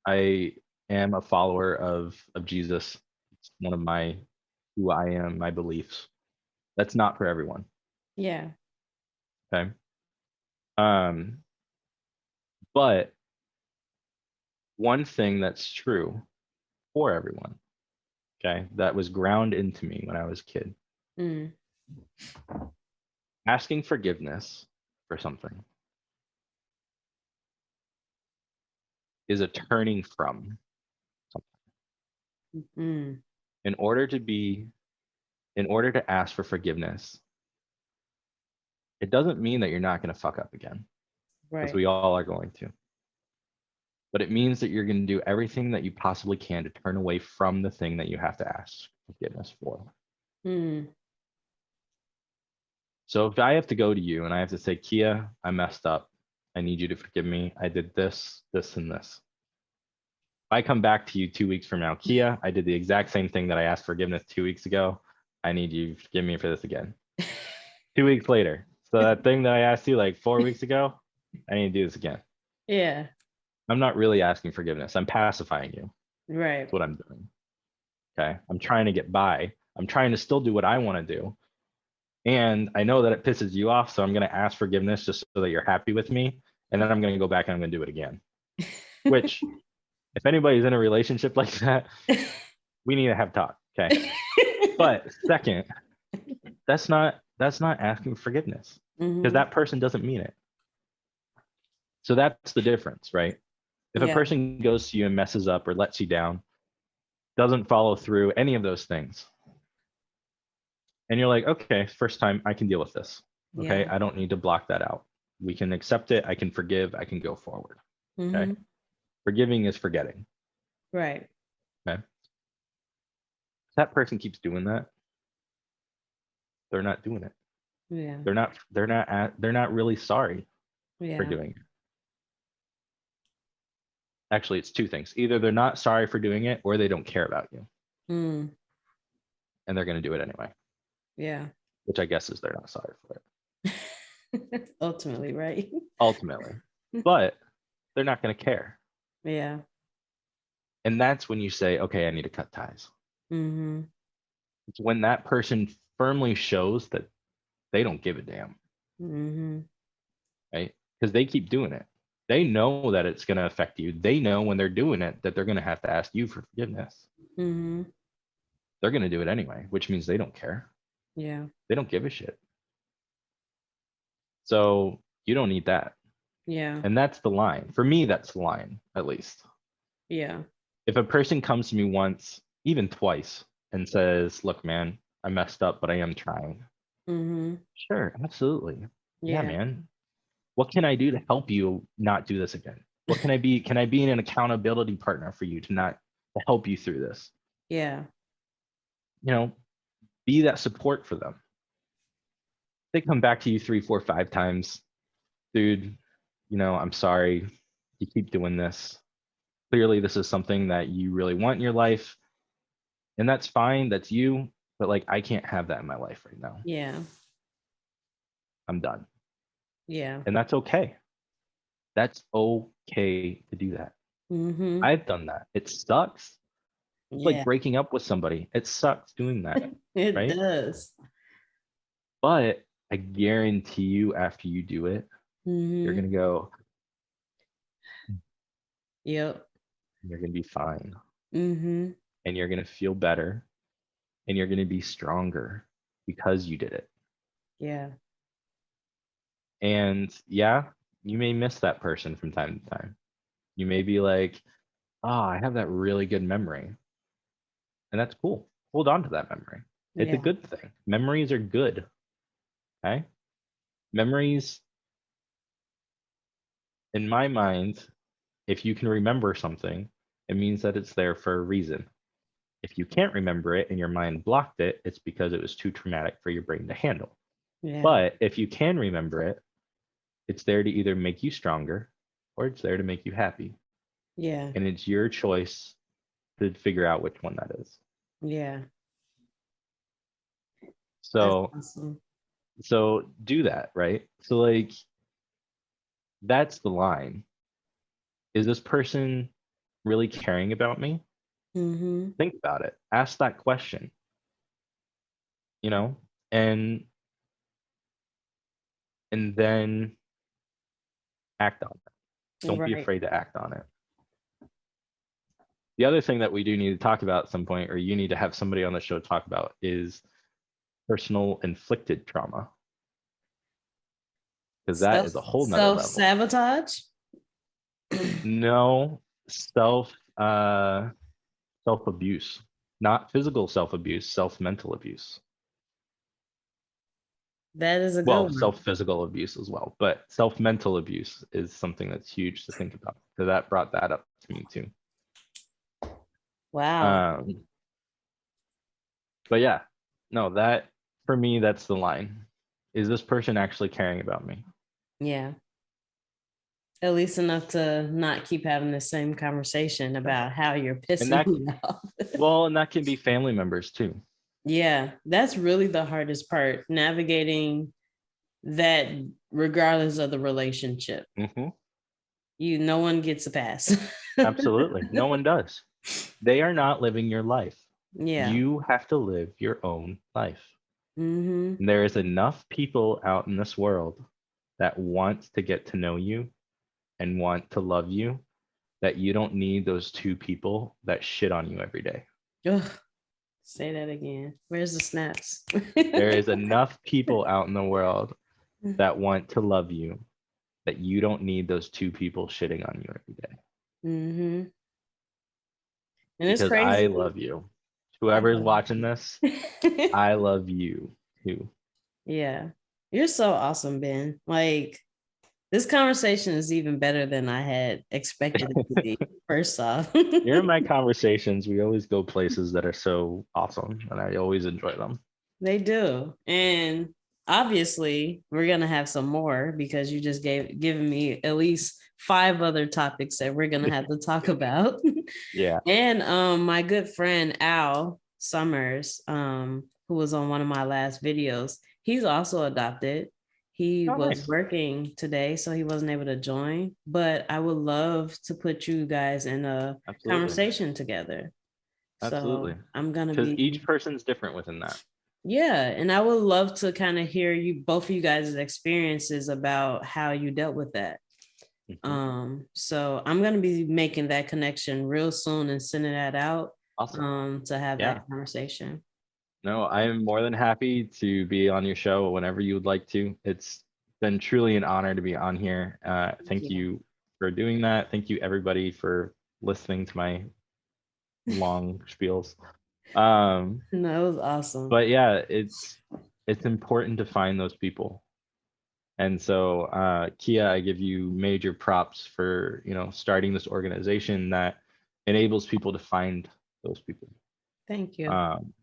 I am a follower of Jesus. It's one of my who I am, my beliefs. That's not for everyone. Yeah. Okay. Um, but one thing that's true for everyone, okay, that was ground into me when I was a kid, Mm. asking forgiveness for something is a turning from something. Mm. In order to be, in order to ask for forgiveness, it doesn't mean that you're not going to fuck up again, because Right. we all are going to. But it means that you're going to do everything that you possibly can to turn away from the thing that you have to ask forgiveness for. Mm. So if I have to go to you and I have to say, Kia, I messed up. I need you to forgive me. I did this, this, and this. If I come back to you 2 weeks from now, Kia, I did the exact same thing that I asked forgiveness 2 weeks ago. I need you to forgive me for this again. 2 weeks later. So that thing that I asked you like 4 weeks ago, I need to do this again. Yeah. I'm not really asking forgiveness. I'm pacifying you. Right. That's what I'm doing. Okay. I'm trying to get by. I'm trying to still do what I want to do. And I know that it pisses you off. So I'm going to ask forgiveness just so that you're happy with me. And then I'm going to go back and I'm going to do it again. Which, if anybody's in a relationship like that, we need to have talk. Okay. But second, that's not asking forgiveness, because Mm-hmm. that person doesn't mean it. So that's the difference, right? If a Yeah. person goes to you and messes up or lets you down, doesn't follow through any of those things, and you're like, okay, first time, I can deal with this. Okay, Yeah. I don't need to block that out. We can accept it. I can forgive. I can go forward. Okay. Mm-hmm. Forgiving is forgetting. Right. Okay. If that person keeps doing that, they're not doing it. Yeah. They're not really sorry for Yeah. doing it. Actually, it's two things. Either they're not sorry for doing it or they don't care about you Mm. and they're going to do it anyway, Yeah. which I guess is they're not sorry for it Ultimately, right? ultimately. But they're not going to care. Yeah. And that's when you say, okay, I need to cut ties. Mm-hmm. It's when that person firmly shows that they don't give a damn, Mm-hmm. right? Because they keep doing it. They know that it's going to affect you. They know when they're doing it that they're going to have to ask you for forgiveness. Mm-hmm. They're going to do it anyway, which means they don't care. Yeah. They don't give a shit. So you don't need that. Yeah. And that's the line. For me, that's the line, at least. Yeah. If a person comes to me once, even twice, and says, look, man, I messed up, but I am trying. Mm-hmm. Sure, absolutely. Yeah, Yeah. man. What can I do to help you not do this again? What can I be? Can I be an accountability partner for you to help you through this? Yeah. You know, be that support for them. They come back to you 3, 4, 5 times, dude. I'm sorry. You keep doing this. Clearly, this is something that you really want in your life, and that's fine. That's you. But like, I can't have that in my life right now. Yeah. I'm done, Yeah. and that's okay. That's okay to do that. Mm-hmm. I've done that. It sucks. It's like Yeah. breaking up with somebody. It sucks doing that, It right? does. But I guarantee you, after you do it, you're Mm-hmm. gonna go, Yep. you're gonna be fine, Mm-hmm. and you're gonna feel better, and you're gonna be stronger because you did it. Yeah. And yeah, you may miss that person from time to time. You may be like, oh, I have that really good memory. And that's cool. Hold on to that memory. It's a Yeah. good thing. Memories are good. Okay. Memories, in my mind, if you can remember something, it means that it's there for a reason. If you can't remember it and your mind blocked it, it's because it was too traumatic for your brain to handle. Yeah. But if you can remember it, it's there to either make you stronger or it's there to make you happy. Yeah. And it's your choice to figure out which one that is. Yeah. That's So awesome. so do that, right? So like that's the line. Is this person really caring about me? Mm-hmm. Think about it. Ask that question, you know, and then act on it. Don't be Right. afraid to act on it. The other thing that we do need to talk about at some point, or you need to have somebody on the show talk about, is personal inflicted trauma, because that is a whole nother level. Self-sabotage. No, self abuse, not physical self abuse, self mental abuse. That is a good Well, one. self physical abuse as well, but self mental abuse is something that's huge to think about. So that brought that up to me too. Wow. Um, but yeah, no, that for me, that's the line. Is this person actually caring about me? Yeah. At least enough to not keep having the same conversation Sure. about how you're And pissing that, me off. well, and that can be family members too. Yeah, that's really the hardest part, navigating that regardless of the relationship. Hmm. No one gets a pass. Absolutely. No one does. They are not living your life. Yeah. You have to live your own life. Mm-hmm. And there is enough people out in this world that want to get to know you and want to love you that you don't need those two people that shit on you every day. Ugh, say that again. Where's the snaps? There is enough people out in the world that want to love you that you don't need those two people shitting on you every day. Mm-hmm. And it's Because I crazy. love you. I Whoever's love watching this, it. I love you too. Yeah. You're so awesome, Ben. Like, this conversation is even better than I had expected it to be, first off. During my conversations, we always go places that are so awesome, and I always enjoy them. They do. And obviously, we're gonna have some more because you just given me at least five other topics that we're gonna have to talk about. Yeah. And my good friend Al Summers, who was on one of my last videos, he's also adopted. He Oh, was nice. working today, so he wasn't able to join. But I would love to put you guys in a Absolutely. conversation together. Absolutely. So I'm gonna Because be, each person's different within that. yeah, and I would love to kind of hear you both of you guys' experiences about how you dealt with that. Mhm. So I'm gonna be making that connection real soon and sending that out Awesome. to have Yeah. that conversation. No, I am more than happy to be on your show whenever you would like to. It's been truly an honor to be on here. Thank Thank you. you for doing that. Thank you everybody for listening to my long spiels. Um, No, it was awesome. but yeah, it's important to find those people. And so, Kia, I give you major props for, starting this organization that enables people to find those people. Thank you. Um,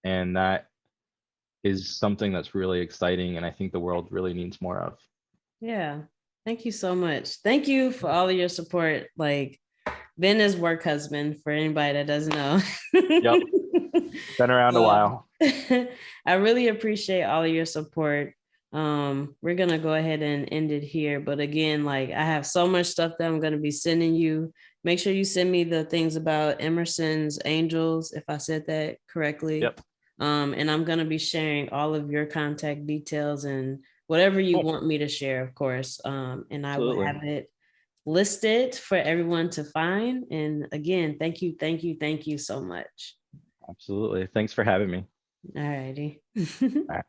and that is something that's really exciting, and I think the world really needs more of. Yeah. Thank you so much. Thank you for all of your support. Like Ben is work husband for anybody that doesn't know. Yep, been around a while. I really appreciate all of your support. We're gonna go ahead and end it here. But again, like I have so much stuff that I'm gonna be sending you. Make sure you send me the things about Emerson's Angels, if I said that correctly. Yep, And I'm gonna be sharing all of your contact details and whatever you cool, want me to share, of course. And I will absolutely, have it listed for everyone to find. And again, thank you so much. absolutely. Thanks for having me. All righty. All right.